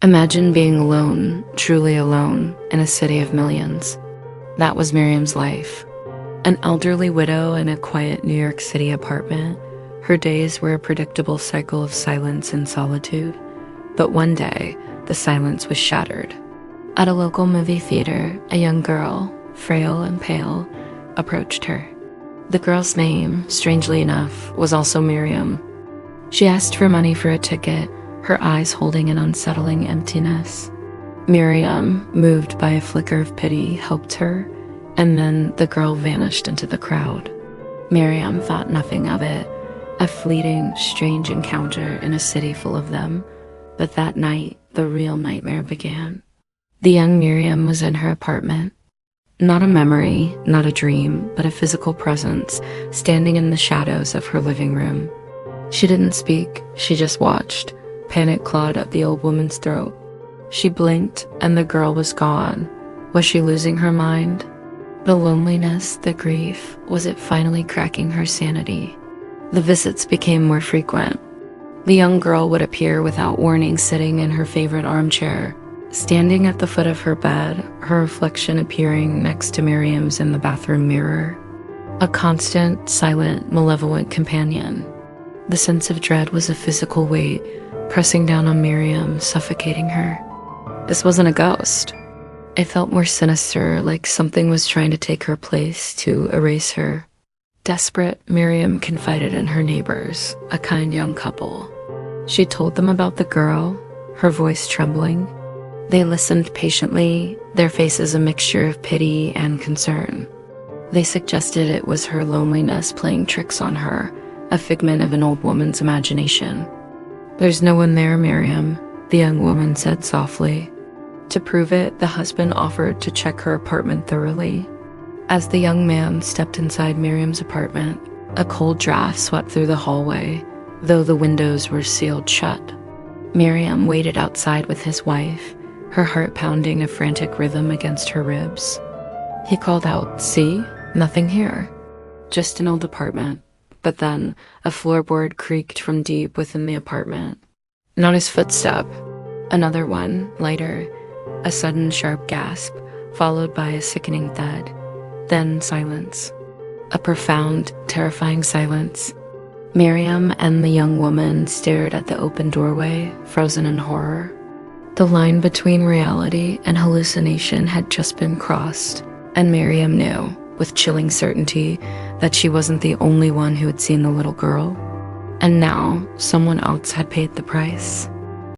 Imagine being alone, truly alone, in a city of millions. That was Miriam's life. An elderly widow in a quiet New York City apartment. Her days were a predictable cycle of silence and solitude. But one day, the silence was shattered. At a local movie theater, a young girl, frail and pale, approached her. The girl's name, strangely enough, was also Miriam. She asked for money for a ticket, her eyes holding an unsettling emptiness. Miriam, moved by a flicker of pity, helped her, and then the girl vanished into the crowd. Miriam thought nothing of it, a fleeting, strange encounter in a city full of them. But that night, the real nightmare began. The young Miriam was in her apartment. Not a memory, not a dream, but a physical presence, standing in the shadows of her living room. She didn't speak, she just watched. Panic clawed at the old woman's throat. She blinked, and the girl was gone. Was she losing her mind? The loneliness, the grief, was it finally cracking her sanity? The visits became more frequent. The young girl would appear without warning, sitting in her favorite armchair, standing at the foot of her bed, her reflection appearing next to Miriam's in the bathroom mirror. A constant, silent, malevolent companion. The sense of dread was a physical weight, pressing down on Miriam, suffocating her. This wasn't a ghost. It felt more sinister, like something was trying to take her place, to erase her. Desperate, Miriam confided in her neighbors, a kind young couple. She told them about the girl, her voice trembling. They listened patiently, their faces a mixture of pity and concern. They suggested it was her loneliness playing tricks on her, a figment of an old woman's imagination. "There's no one there, Miriam," the young woman said softly. To prove it, the husband offered to check her apartment thoroughly. As the young man stepped inside Miriam's apartment, a cold draft swept through the hallway, though the windows were sealed shut. Miriam waited outside with his wife, her heart pounding a frantic rhythm against her ribs. He called out, "See? Nothing here. Just an old apartment." But then, a floorboard creaked from deep within the apartment. Not his footstep. Another one, lighter. A sudden sharp gasp, followed by a sickening thud. Then silence. A profound, terrifying silence. Miriam and the young woman stared at the open doorway, frozen in horror. The line between reality and hallucination had just been crossed, and Miriam knew, with chilling certainty, that she wasn't the only one who had seen the little girl. And now, someone else had paid the price.